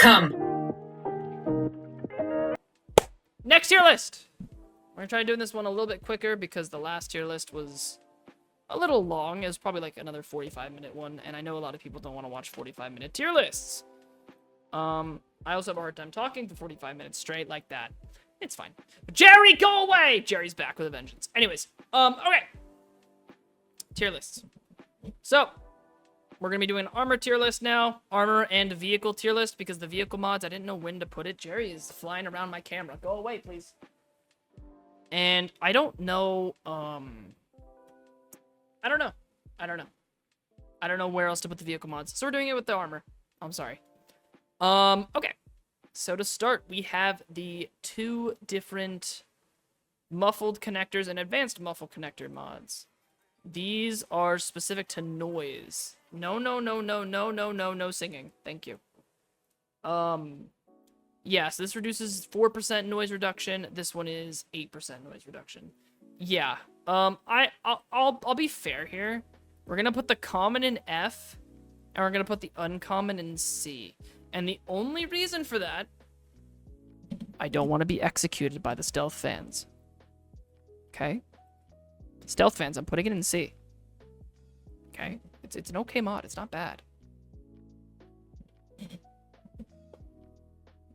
Come. Next tier list. We're gonna try doing this one a little bit quicker because the last tier list was a little long. It was probably like another 45-minute one, and I know a lot of people don't want to watch 45-minute tier lists. I also have a hard time talking for 45 minutes straight like that. It's fine. But Jerry, go away! Jerry's back with a vengeance. Anyways, okay. Tier lists. So, we're going to be doing an armor tier list now. Armor and vehicle tier list because the vehicle mods, I didn't know when to put it. Jerry is flying around my camera. Go away, please. And I don't know, I don't know. I don't know where else to put the vehicle mods. So we're doing it with the armor. I'm sorry. Okay. So to start, we have the 2 different muffled connectors and advanced muffled connector mods. These are specific to noise. No singing. Thank you. Yeah, so this reduces 4% noise reduction. This one is 8% noise reduction. Yeah. I'll be fair here. We're gonna put the common in F, and we're gonna put the uncommon in C. And the only reason for that, I don't want to be executed by the stealth fans. Okay? Stealth fans, I'm putting it in C. Okay? It's an okay mod. It's not bad.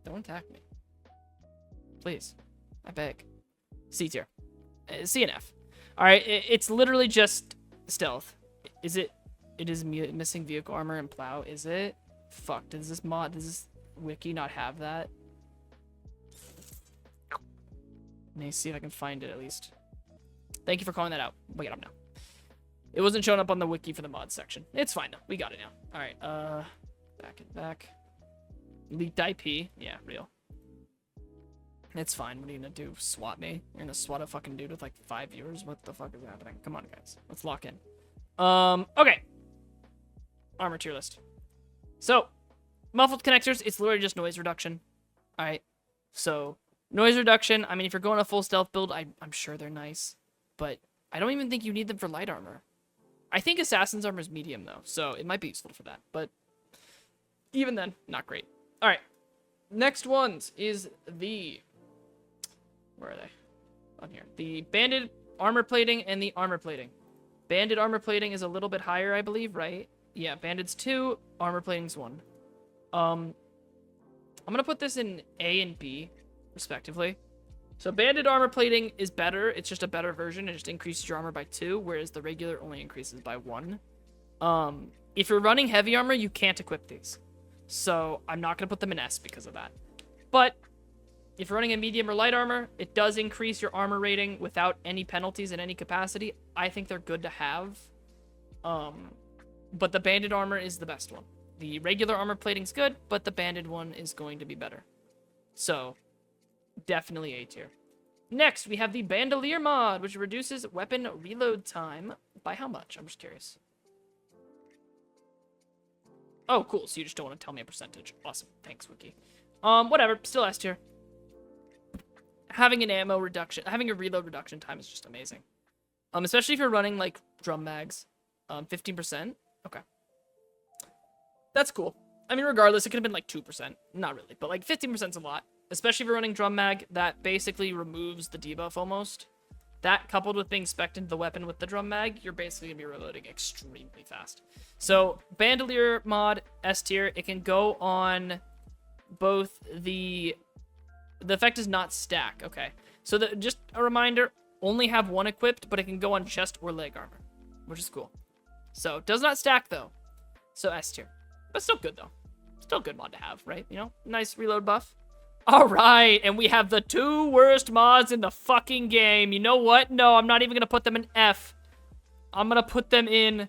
Don't attack me. Please. I beg. C tier. C and F. Alright, it's literally just stealth. Is it? It is missing vehicle armor and plow. Is it? Fuck, does this wiki not have that? Let me see if I can find it at least. Thank you for calling that out. We got him now. It wasn't showing up on the wiki for the mods section. It's fine though. We got it now. Alright, back. Leaked IP. Yeah, real. It's fine. What are you gonna do? SWAT me? You're gonna SWAT a fucking dude with like 5 viewers? What the fuck is happening? Come on, guys. Let's lock in. Okay. Armor tier list. So, muffled connectors, it's literally just noise reduction. Alright. So, noise reduction, I mean, if you're going a full stealth build, I'm sure they're nice. But I don't even think you need them for light armor. I think assassin's armor is medium, though. So, it might be useful for that. But, even then, not great. Alright. Next ones is the... Where are they? On here. The banded armor plating and the armor plating. Banded armor plating is a little bit higher, I believe, right? Yeah, banded's 2, armor plating's 1. I'm gonna put this in A and B, respectively. So banded armor plating is better. It's just a better version. It just increases your armor by 2, whereas the regular only increases by 1. If you're running heavy armor, you can't equip these. So I'm not gonna put them in S because of that. But if you're running a medium or light armor, it does increase your armor rating without any penalties in any capacity. I think they're good to have. But the banded armor is the best one. The regular armor plating's good, but the banded one is going to be better. So, definitely A tier. Next, we have the Bandolier mod, which reduces weapon reload time by how much? I'm just curious. Oh, cool. So you just don't want to tell me a percentage. Awesome. Thanks, Wiki. Whatever. Still S tier. Having an ammo reduction, having a reload reduction time is just amazing. Especially if you're running, like, drum mags. 15%. Okay. That's cool. I mean, regardless, it could have been, like, 2%. Not really, but, like, 15%'s a lot. Especially if you're running drum mag, that basically removes the debuff almost. That, coupled with being spec'd into the weapon with the drum mag, you're basically going to be reloading extremely fast. So, Bandolier mod, S tier. It can go on both the effect is not stack. Okay. So, just a reminder, only have 1 equipped, but it can go on chest or leg armor, which is cool. So, does not stack, though. So, S tier. But still good, though. Still a good mod to have, right? You know? Nice reload buff. Alright, and we have the 2 worst mods in the fucking game. You know what? No, I'm not even gonna put them in F. I'm gonna put them in...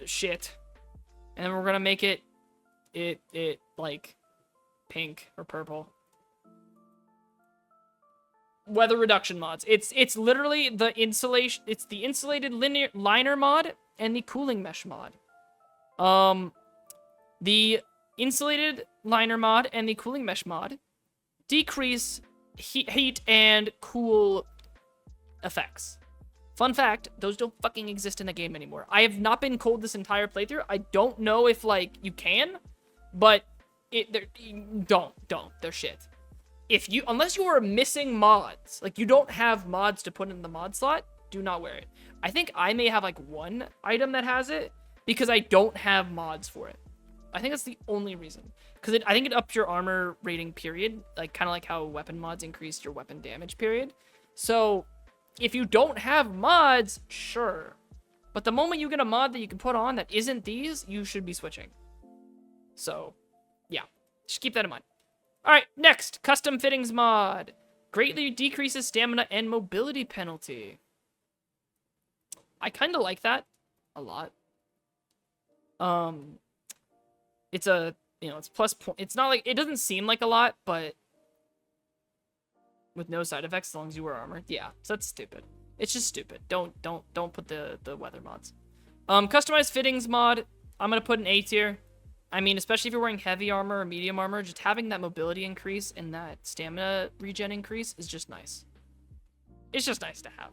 shit. And then we're gonna make it, like, pink or purple. Weather reduction mods. It's literally the insulation. It's the insulated linear liner mod and the cooling mesh mod. The insulated liner mod and the cooling mesh mod decrease heat and cool effects. Fun fact, those don't fucking exist in the game anymore. I have not been cold this entire playthrough. I don't know if, like, you can, But don't. They're shit. Unless you are missing mods, like you don't have mods to put in the mod slot, do not wear it. I think I may have like one item that has it because I don't have mods for it. I think that's the only reason. Because I think it ups your armor rating, period. Like, kind of like how weapon mods increased your weapon damage, period. So, if you don't have mods, sure. But the moment you get a mod that you can put on that isn't these, you should be switching. So, yeah. Just keep that in mind. Alright, next. Custom fittings mod. Greatly decreases stamina and mobility penalty. I kind of like that a lot. It's a, it's plus point. It's not like, it doesn't seem like a lot, but with no side effects as long as you wear armor. Yeah, so that's stupid. It's just stupid. Don't put the weather mods. Customized fittings mod, I'm going to put an A tier. I mean, especially if you're wearing heavy armor or medium armor, just having that mobility increase and that stamina regen increase is just nice. It's just nice to have,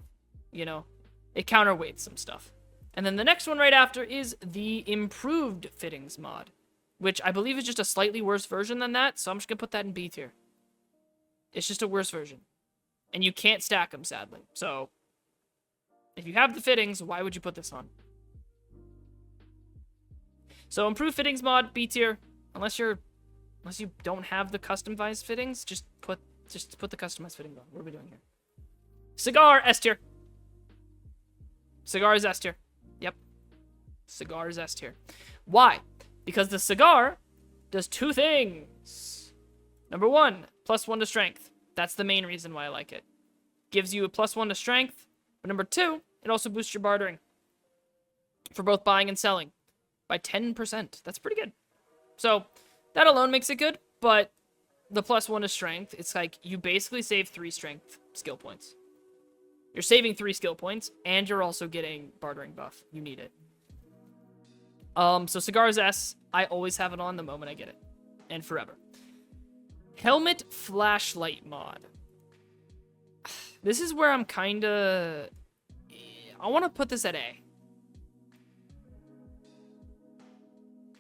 It counterweights some stuff. And then the next one right after is the improved fittings mod, which I believe is just a slightly worse version than that, so I'm just going to put that in B tier. It's just a worse version. And you can't stack them, sadly. So, if you have the fittings, why would you put this on? So, improved fittings mod, B tier. Unless you don't have the customized fittings, just put the customized fittings on. What are we doing here? Cigar, S tier. Cigar is S tier. Yep. Cigar is S tier. Why? Because the cigar does two things. Number one, +1 to strength. That's the main reason why I like it. Gives you a +1 to strength. But number two, it also boosts your bartering. For both buying and selling. By 10%. That's pretty good. So, that alone makes it good. But the +1 to strength, it's like you basically save 3 strength skill points. You're saving 3 skill points, and you're also getting bartering buff. You need it. So Cigar's S, I always have it on the moment I get it. And forever. Helmet flashlight mod. This is where I'm kinda... I want to put this at A.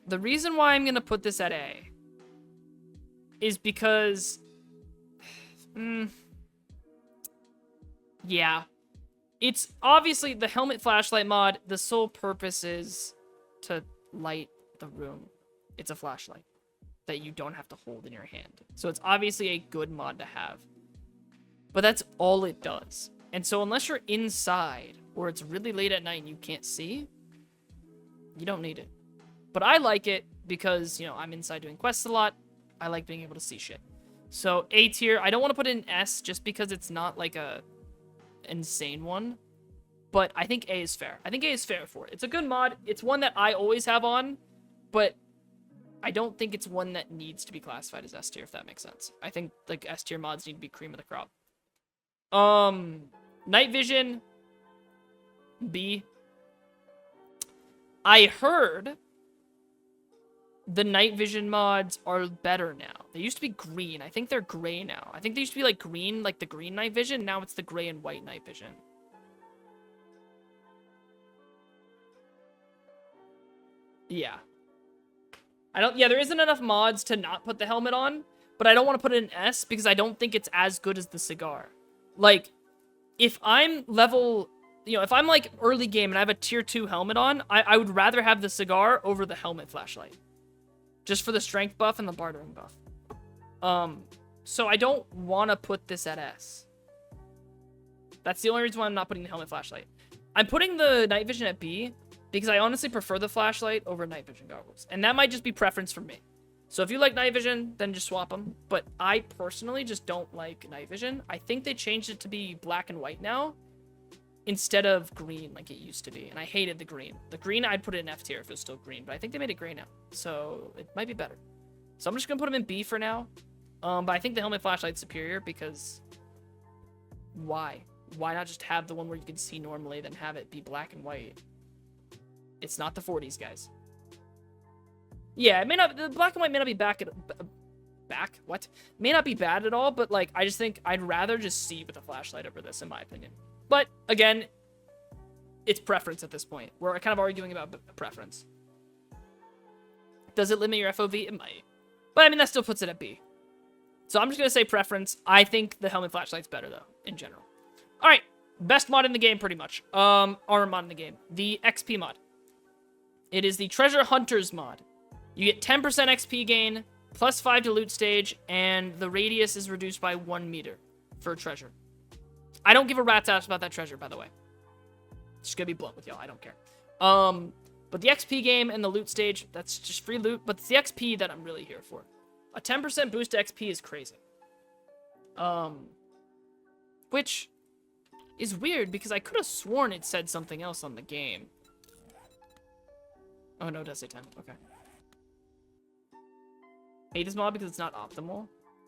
The reason why I'm gonna put this at A is because... yeah. It's obviously the helmet flashlight mod, the sole purpose is to light the room. It's a flashlight that you don't have to hold in your hand. So it's obviously a good mod to have. But that's all it does. And so unless you're inside or it's really late at night and you can't see, you don't need it. But I like it because, I'm inside doing quests a lot. I like being able to see shit. So A tier, I don't want to put it in S just because it's not like a insane one. But I think A is fair. I think A is fair for it. It's a good mod. It's one that I always have on, but I don't think it's one that needs to be classified as S tier, if that makes sense. I think like S tier mods need to be cream of the crop. Night vision, B. I heard the night vision mods are better now. They used to be green. I think they're gray now. I think they used to be like green, like the green night vision. Now it's the gray and white night vision. Yeah. There isn't enough mods to not put the helmet on, but I don't want to put it in S because I don't think it's as good as the cigar. Like, if I'm level, if I'm like early game and I have a tier 2 helmet on, I would rather have the cigar over the helmet flashlight. Just for the strength buff and the bartering buff. So I don't want to put this at S. That's the only reason why I'm not putting the helmet flashlight. I'm putting the night vision at B because I honestly prefer the flashlight over night vision goggles. And that might just be preference for me. So if you like night vision, then just swap them. But I personally just don't like night vision. I think they changed it to be black and white now instead of green like it used to be. And I hated the green. The green, I'd put it in F tier if it was still green. But I think they made it gray now. So it might be better. So I'm just going to put them in B for now. But I think the helmet flashlight's superior because... why? Why not just have the one where you can see normally, then have it be black and white? It's not the 40s, guys. Yeah, it may not. The black and white may not be may not be bad at all, but like I just think I'd rather just see with a flashlight over this, in my opinion. But again, it's preference at this point. We're kind of arguing about preference. Does it limit your FOV? It might. But I mean, that still puts it at B. So I'm just going to say preference. I think the helmet flashlight's better, though, in general. All right. Best mod in the game, pretty much. Armor mod in the game. The XP mod. It is the Treasure Hunters mod. You get 10% XP gain, plus 5 to loot stage, and the radius is reduced by 1 meter for a treasure. I don't give a rat's ass about that treasure, by the way. Just gonna be blunt with y'all. I don't care. But the XP game and the loot stage, that's just free loot, but it's the XP that I'm really here for. A 10% boost to XP is crazy. Which is weird, because I could have sworn it said something else on the game. Oh, no, it does say 10. Okay. Hate this mod because it's not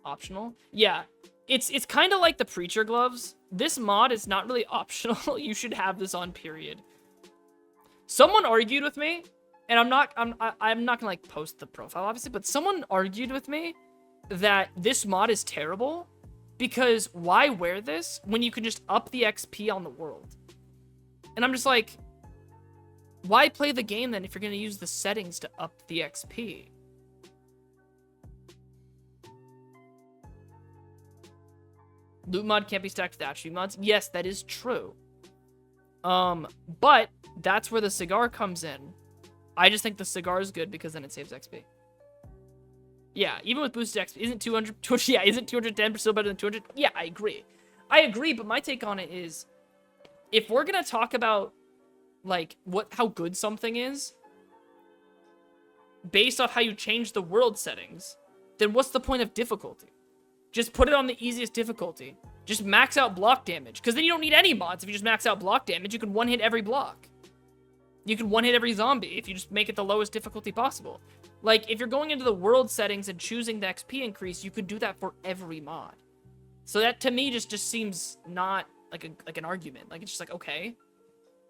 optional. Yeah, it's kind of like the Preacher Gloves. This mod is not really optional. You should have this on, period. Someone argued with me, and I'm not gonna like post the profile obviously, but someone argued with me that this mod is terrible because why wear this when you can just up the XP on the world? And I'm just like, why play the game then if you're gonna use the settings to up the XP? Loot mod can't be stacked with attribute mods. Yes, that is true. But that's where the cigar comes in. I just think the cigar is good because then it saves XP. Yeah, even with boosted XP, isn't 200 yeah, isn't 210 still better than 200? Yeah, I agree. I agree, but my take on it is, if we're gonna talk about like how good something is based off how you change the world settings, then what's the point of difficulty? Just put it on the easiest difficulty. Just max out block damage. Because then you don't need any mods. If you just max out block damage, you can one-hit every block. You can one-hit every zombie if you just make it the lowest difficulty possible. Like, if you're going into the world settings and choosing the XP increase, you could do that for every mod. So that, to me, just seems not like an argument. Like, it's just like, okay.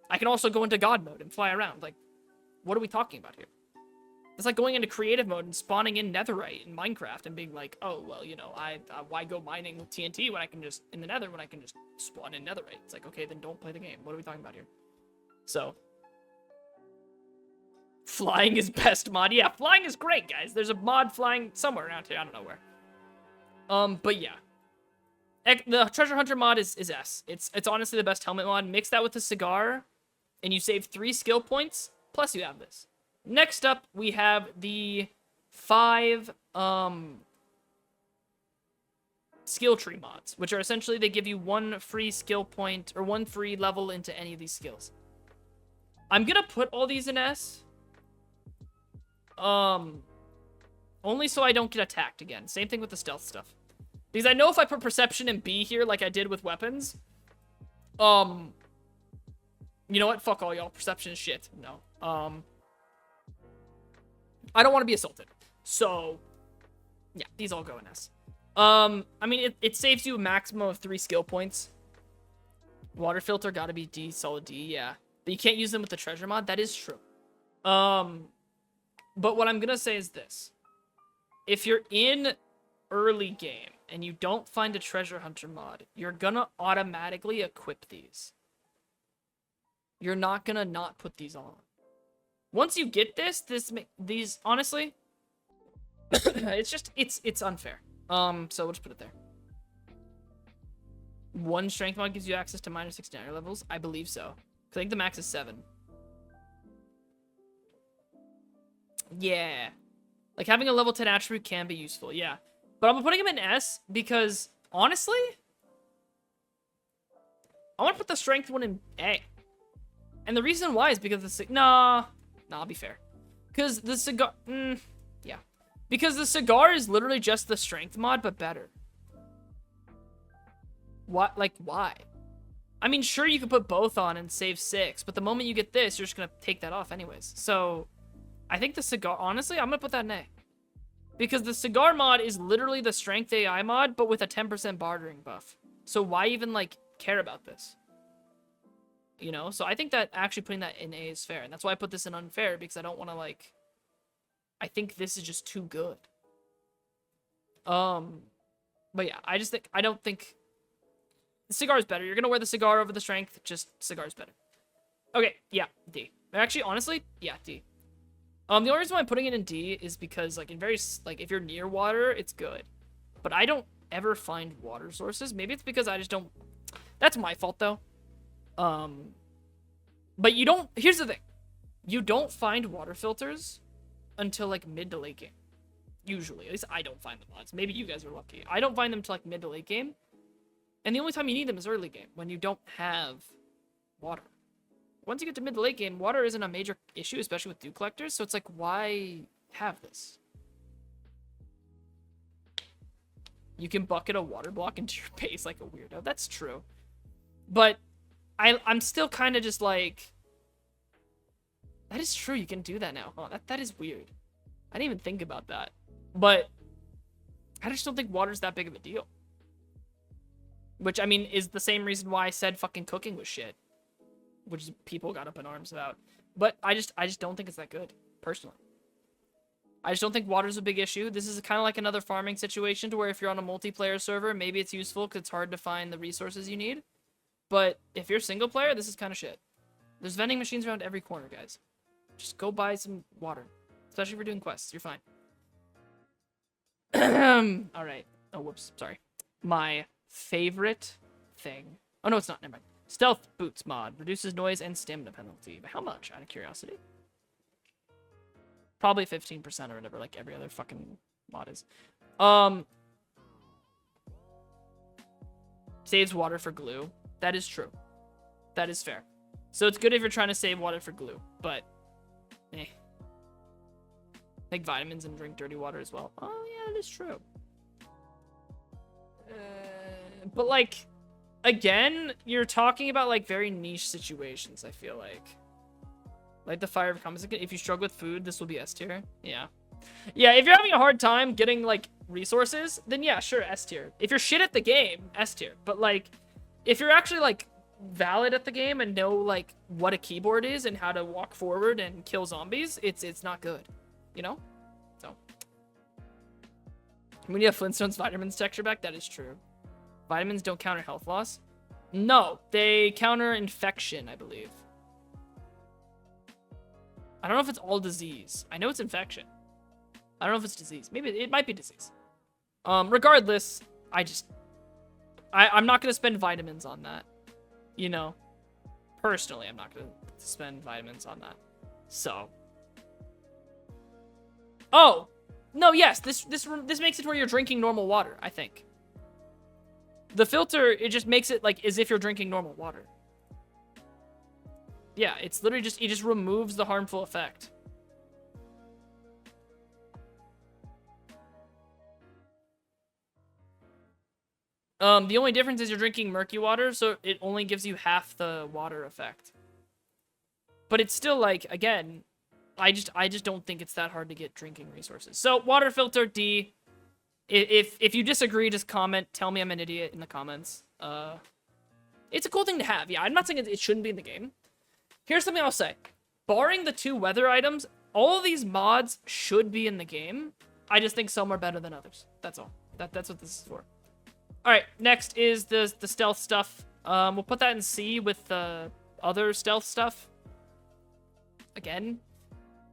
I can also go into God mode and fly around. Like, what are we talking about here? It's like going into creative mode and spawning in netherite in Minecraft and being like, oh, well, you know, why go mining with TNT when I can just, in the nether, when I can just spawn in netherite? It's like, okay, then don't play the game. What are we talking about here? So, flying is best mod. Yeah, flying is great, guys. There's a mod flying somewhere around here. I don't know where. But yeah. The Treasure Hunter mod is S. It's honestly the best helmet mod. Mix that with the cigar, and you save 3 skill points, plus you have this. Next up, we have the 5 skill tree mods, which are essentially, they give you 1 free skill point, or 1 free level into any of these skills. I'm gonna put all these in S. Only so I don't get attacked again. Same thing with the stealth stuff. Because I know if I put perception in B here, like I did with weapons, you know what? Fuck all y'all. Perception is shit. No. I don't want to be assaulted. So, yeah, these all go in S. I mean, it saves you a maximum of 3 skill points. Water filter gotta be D, solid D, yeah. But you can't use them with the treasure mod. That is true. But what I'm gonna say is this. If you're in early game and you don't find a treasure hunter mod, you're gonna automatically equip these. You're not gonna not put these on. Once you get these, honestly, it's unfair. So we'll just put it there. 1 strength mod gives you access to minor 69 levels? I believe so. I think the max is 7. Yeah. Like, having a level 10 attribute can be useful, yeah. But I'm putting him in S because, honestly, I want to put the strength one in A. And the reason why is because Nah, I'll be fair. Because the cigar... yeah. Because the cigar is literally just the strength mod, but better. What? Like, why? I mean, sure, you could put both on and save 6, but the moment you get this, you're just going to take that off anyways. So, I think the cigar... Honestly, I'm going to put that in A. Because the cigar mod is literally the strength AI mod, but with a 10% bartering buff. So, why even, like, care about this? You know, so I think that actually putting that in A is fair. And that's why I put this in unfair, because I don't want to, like... I think this is just too good. But yeah, I don't think... The cigar is better. You're going to wear the cigar over the strength, just cigar's better. Okay, yeah, D. Actually, honestly, yeah, D. The only reason why I'm putting it in D is because, like, if you're near water, it's good. But I don't ever find water sources. Maybe it's because I just don't... That's my fault, though. But you don't... Here's the thing. You don't find water filters until, like, mid to late game. Usually. At least I don't find them mods. Maybe you guys are lucky. I don't find them till, like, mid to late game. And the only time you need them is early game, when you don't have water. Once you get to mid to late game, water isn't a major issue, especially with dew collectors. So it's like, why have this? You can bucket a water block into your base like a weirdo. That's true. But I'm still kind of just like... That is true, you can do that now. Oh, that is weird. I didn't even think about that. But I just don't think water's that big of a deal. Which, I mean, is the same reason why I said fucking cooking was shit. Which people got up in arms about. But I just don't think it's that good, personally. I just don't think water's a big issue. This is kind of like another farming situation to where if you're on a multiplayer server, maybe it's useful because it's hard to find the resources you need. But if you're single player, this is kind of shit. There's vending machines around every corner, guys. Just go buy some water. Especially if you're doing quests. You're fine. Alright. Oh, whoops. Sorry. My favorite thing. Oh, no, it's not. Never mind. Stealth Boots mod. Reduces noise and stamina penalty. But how much, out of curiosity? Probably 15% or whatever, like every other fucking mod is. Saves water for glue. That is true. That is fair. So it's good if you're trying to save water for glue, but... Take vitamins and drink dirty water as well. Oh, yeah, that is true. But, like, again, you're talking about, like, very niche situations, I feel like. Like the fire of comments. If you struggle with food, this will be S tier. Yeah. Yeah, if you're having a hard time getting, like, resources, then yeah, sure, S tier. If you're shit at the game, S tier. But, like, if you're actually, like, valid at the game and know, like, what a keyboard is and how to walk forward and kill zombies, it's not good. You know? So. When you have Flintstone's vitamins texture back, that is true. Vitamins don't counter health loss? No, they counter infection, I believe. I don't know if it's all disease. I know it's infection. I don't know if it's disease. Maybe it might be disease. Regardless, I'm not gonna spend vitamins on that. You know, personally, I'm not gonna spend vitamins on that. So. Oh, no, yes, this makes it where you're drinking normal water, I think. The filter, it just makes it like as if you're drinking normal water. Yeah, it's literally just, it just removes the harmful effect. The only difference is you're drinking murky water, so it only gives you half the water effect. But it's still like, again, I just don't think it's that hard to get drinking resources. So, water filter, D. If you disagree, just comment. Tell me I'm an idiot in the comments. It's a cool thing to have. Yeah, I'm not saying it shouldn't be in the game. Here's something I'll say. Barring the 2 weather items, all of these mods should be in the game. I just think some are better than others. That's all. That's what this is for. Alright, next is the stealth stuff. We'll put that in C with the other stealth stuff. Again,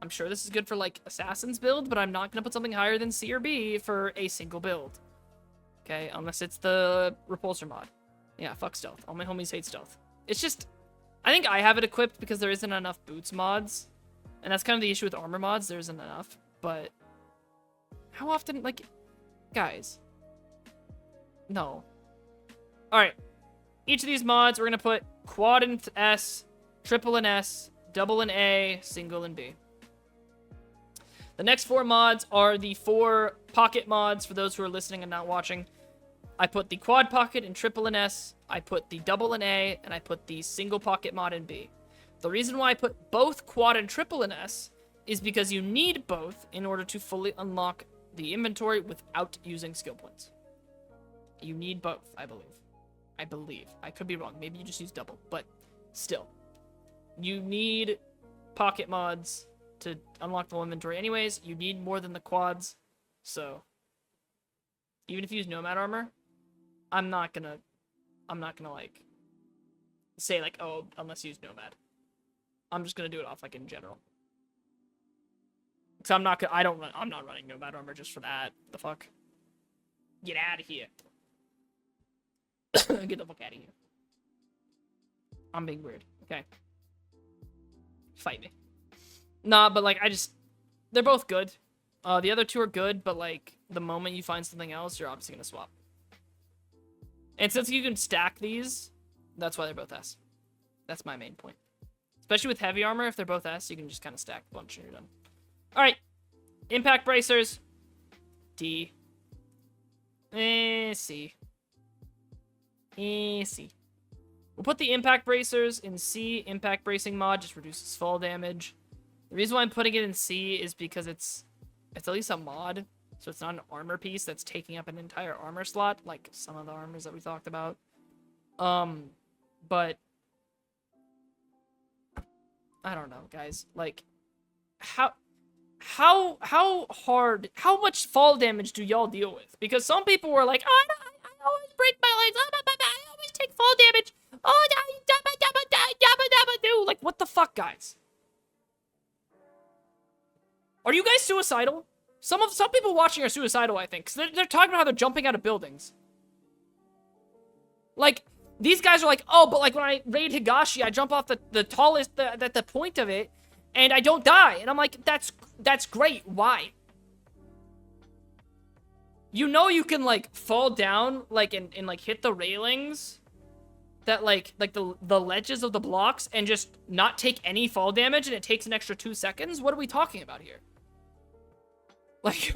I'm sure this is good for, like, Assassin's build, but I'm not going to put something higher than C or B for a single build. Okay, unless it's the Repulsor mod. Yeah, fuck stealth. All my homies hate stealth. It's just... I think I have it equipped because there isn't enough boots mods. And that's kind of the issue with armor mods. There isn't enough. But... how often, like... guys... no. Alright. Each of these mods, we're going to put quad in S, triple in S, double in A, single in B. The next 4 mods are the 4 pocket mods for those who are listening and not watching. I put the quad pocket in triple in S, I put the double in A, and I put the single pocket mod in B. The reason why I put both quad and triple in S is because you need both in order to fully unlock the inventory without using skill points. You need both, I believe. I believe. I could be wrong. Maybe you just use double, but still. You need pocket mods to unlock the whole inventory anyways. You need more than the quads, so even if you use nomad armor, I'm not gonna like say like, oh, unless you use nomad. I'm just gonna do it off like in general. So I'm not running Nomad Armor just for that. The fuck? Get out of here. Get the fuck out of here. I'm being weird. Okay. Fight me. Nah, but like, they're both good. The other two are good, but like, the moment you find something else, you're obviously gonna swap. And since you can stack these, that's why they're both S. That's my main point. Especially with heavy armor, if they're both S, you can just kind of stack a bunch and you're done. Alright. Impact bracers. D. C. C. We'll put the impact bracers in C. Impact bracing mod just reduces fall damage. The reason why I'm putting it in C is because it's at least a mod. So it's not an armor piece that's taking up an entire armor slot, like some of the armors that we talked about. But I don't know, guys. Like, how much fall damage do y'all deal with? Because some people were like, oh, I always break my legs. I always take fall damage. Oh, like, what the fuck, guys? Are you guys suicidal? Some people watching are suicidal, I think, because they're talking about how they're jumping out of buildings. Like, these guys are like, oh, but like when I raid Higashi, I jump off the tallest, the point of it, and I don't die. And I'm like, that's great. Why? You know you can like fall down, like and like hit the railings, that like the ledges of the blocks, and just not take any fall damage, and it takes an extra 2 seconds. What are we talking about here? Like,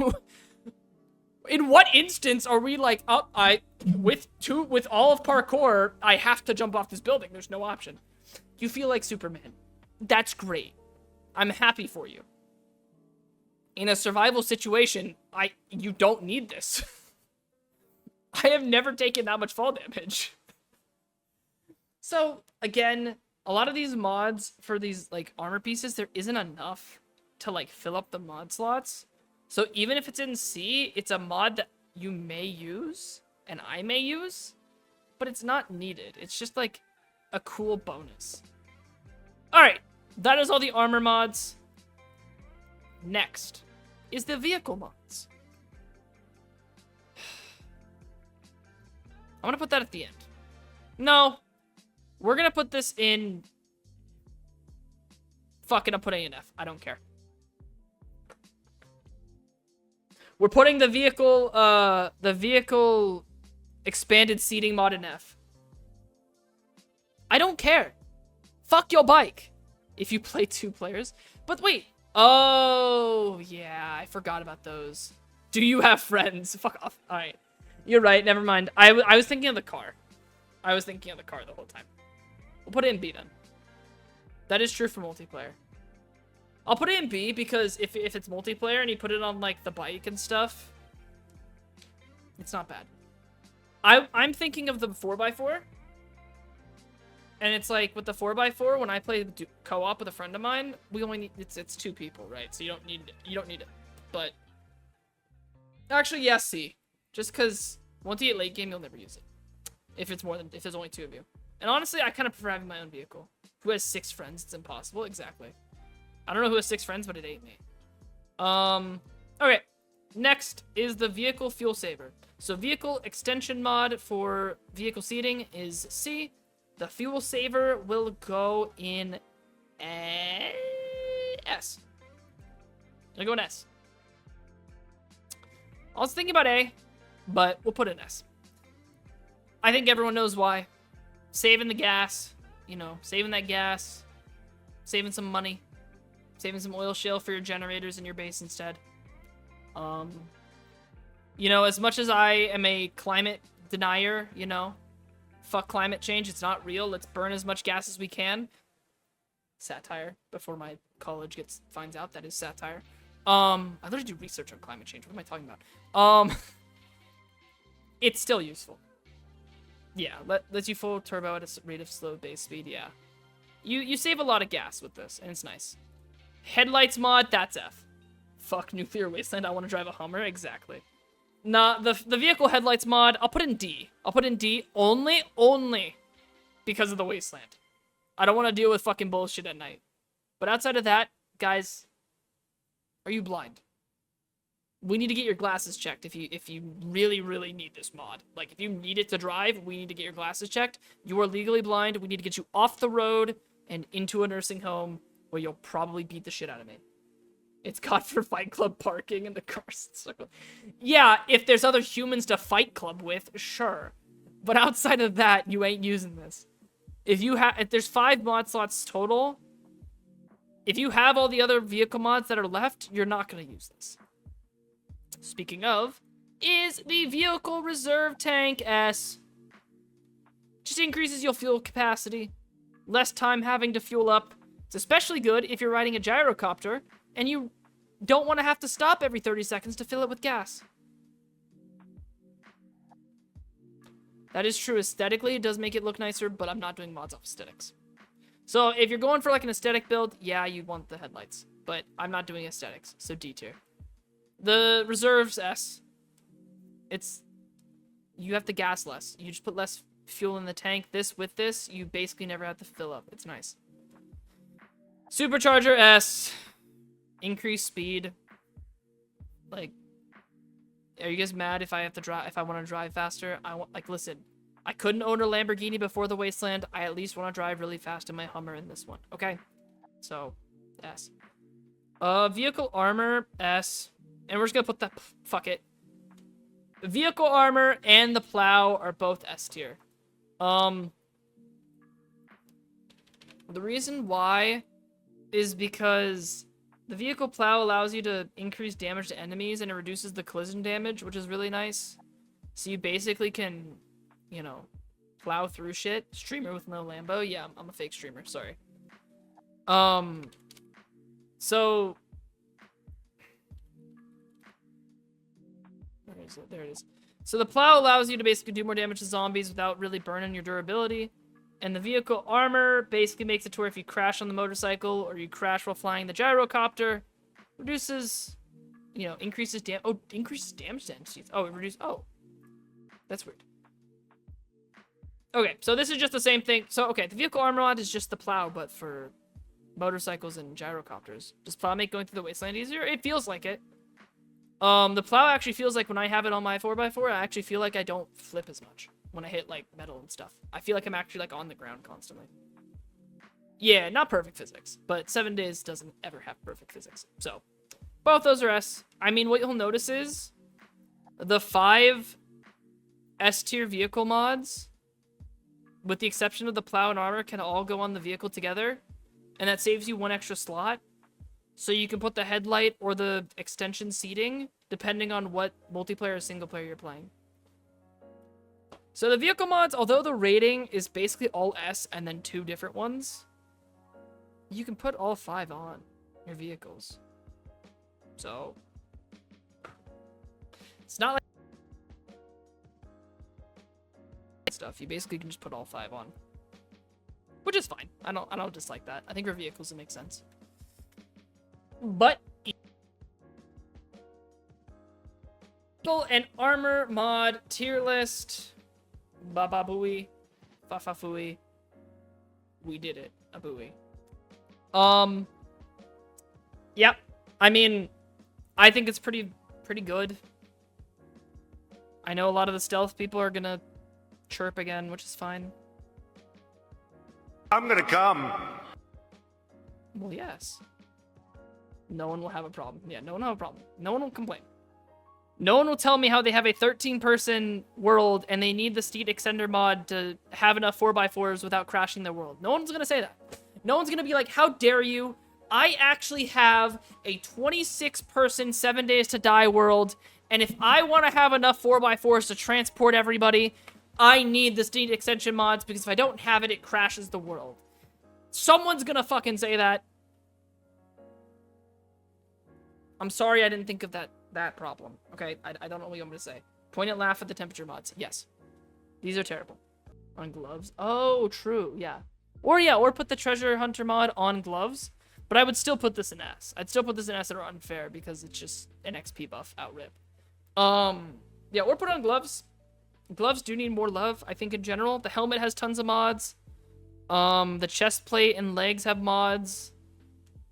in what instance are we like, oh, with all of parkour, I have to jump off this building. There's no option. You feel like Superman. That's great. I'm happy for you. In a survival situation, you don't need this. I have never taken that much fall damage. So, again, a lot of these mods for these, like, armor pieces, there isn't enough to, like, fill up the mod slots. So even if it's in C, it's a mod that you may use, and I may use, but it's not needed. It's just, like, a cool bonus. Alright, that is all the armor mods. Next is the vehicle mods. I'm gonna put that at the end. No, we're gonna put this in... Fucking, I'm putting it in F. I don't care. We're putting the vehicle expanded seating mod in F. I don't care. Fuck your bike. If you play 2 players. But wait. Oh, yeah. I forgot about those. Do you have friends? Fuck off. Alright. You're right. Never mind. I was thinking of the car. I was thinking of the car the whole time. We'll put it in B then. That is true for multiplayer. I'll put it in B because if it's multiplayer and you put it on, like, the bike and stuff, it's not bad. I'm thinking of the 4x4. And it's like, with the 4x4, when I play co-op with a friend of mine, we only need, it's 2 people, right? So you don't need it. But, actually, yeah, C. Just because once you get late game, you'll never use it. If there's only 2 of you. And honestly, I kind of prefer having my own vehicle. Who has 6 friends? It's impossible. Exactly. I don't know who has 6 friends, but it ate me. Okay. Next is the vehicle fuel saver. So vehicle extension mod for vehicle seating is C. The fuel saver will go in S. I'll go in S. I was thinking about A, but we'll put it in S. I think everyone knows why. Saving the gas. You know, saving that gas. Saving some money. Saving some oil shale for your generators in your base instead. You know, as much as I am a climate denier, you know, fuck climate change, it's not real, let's burn as much gas as we can. Satire, before my college finds out that is satire. I literally do research on climate change, what am I talking about? It's still useful. Yeah, lets you full turbo at a rate of slow base speed, yeah. You save a lot of gas with this, and it's nice. Headlights mod, that's F. Fuck Nuclear Wasteland, I want to drive a Hummer, exactly. Nah, the vehicle headlights mod, I'll put in D. I'll put in D only because of the Wasteland. I don't want to deal with fucking bullshit at night. But outside of that, guys, Are you blind? We need to get your glasses checked if you really, really need this mod. Like, if you need it to drive, we need to get your glasses checked. You are legally blind. We need to get you off the road and into a nursing home where you'll probably beat the shit out of me. It's got for Fight Club parking in the cars. Yeah, if there's other humans to Fight Club with, sure. But outside of that, you ain't using this. If there's 5 mod slots total, if you have all the other vehicle mods that are left, you're not going to use this. Speaking of, is the Vehicle Reserve Tank S. Just increases your fuel capacity. Less time having to fuel up. It's especially good if you're riding a gyrocopter and you don't want to have to stop every 30 seconds to fill it with gas. That is true. Aesthetically, it does make it look nicer, but I'm not doing mods off aesthetics. So if you're going for like an aesthetic build, yeah, you want the headlights. But I'm not doing aesthetics, so D tier. The Reserves S. You have to gas less. You just put less fuel in the tank. With this, you basically never have to fill up. It's nice. Supercharger S. Increased speed. Like, are you guys mad if I have to drive? If I want to drive faster? Listen. I couldn't own a Lamborghini before the Wasteland. I at least want to drive really fast in my Hummer in this one. Okay. So, S. Vehicle armor S. And we're just gonna put the fuck it. The vehicle armor and the plow are both S tier. The reason why is because the vehicle plow allows you to increase damage to enemies and it reduces the collision damage, which is really nice. So you basically can, you know, plow through shit. Streamer with no Lambo. Yeah, I'm a fake streamer. Sorry. So where is it? There it is. So the plow allows you to basically do more damage to zombies without really burning your durability. And the vehicle armor basically makes it to where if you crash on the motorcycle or you crash while flying the gyrocopter, reduces, you know, increases increases damage to entities. Oh, it reduces, that's weird. Okay, so this is just the same thing. So, okay, the vehicle armor mod is just the plow, but for motorcycles and gyrocopters. Does plow make going through the wasteland easier? It feels like it. The plow actually feels like when I have it on my 4x4, I actually feel like I don't flip as much when I hit, like, metal and stuff. I feel like I'm actually, like, on the ground constantly. Yeah, not perfect physics, but 7 Days doesn't ever have perfect physics. So, both those are S. I mean, what you'll notice is the 5 S-tier vehicle mods, with the exception of the plow and armor, can all go on the vehicle together, and that saves you 1 extra slot. So you can put the headlight or the extension seating, depending on what multiplayer or single player you're playing. So the vehicle mods, although the rating is basically all S and then 2 different ones, you can put all 5 on your vehicles. So it's not like stuff. You basically can just put all 5 on, which is fine. I don't dislike that. I think for vehicles it makes sense. But and armor mod tier list. Baba booey. Fafafooey. We did it. A booey. Yep. I mean, I think it's pretty good. I know a lot of the stealth people are gonna chirp again, which is fine. I'm gonna come. Well, yes. No one will have a problem. Yeah, no one will have a problem. No one will complain. No one will tell me how they have a 13-person world and they need the Steed Extender mod to have enough 4x4s without crashing their world. No one's gonna say that. No one's gonna be like, how dare you? I actually have a 26-person 7 Days to Die world, and if I want to have enough 4x4s to transport everybody, I need the Steed Extension mods, because if I don't have it, it crashes the world. Someone's gonna fucking say that. I'm sorry I didn't think of that problem. Okay, I don't know what you want me to say. Point and laugh at the temperature mods. Yes. These are terrible. On gloves. Oh, true. Yeah. Or put the treasure hunter mod on gloves. But I would still put this in S. I'd still put this in S that are unfair because it's just an XP buff outrip. Yeah, or put on gloves. Gloves do need more love, I think, in general. The helmet has tons of mods. The chest plate and legs have mods.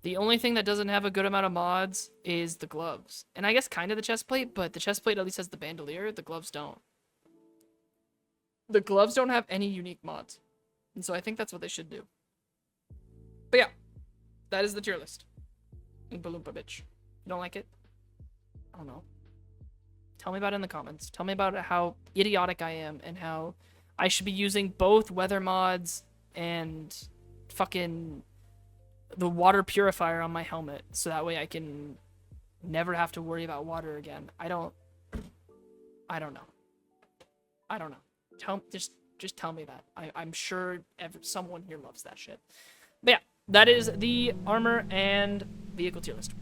The only thing that doesn't have a good amount of mods is the gloves. And I guess kind of the chest plate, but the chest plate at least has the bandolier. The gloves don't. The gloves don't have any unique mods. And so I think that's what they should do. But yeah, that is the tier list. Oompa Loompa bitch. You don't like it? I don't know. Tell me about it in the comments. Tell me about how idiotic I am and how I should be using both weather mods and fucking the water purifier on my helmet so that way I can never have to worry about water again. I don't know. Just tell me that. I'm sure someone here loves that shit. But yeah, that is the armor and vehicle tier list.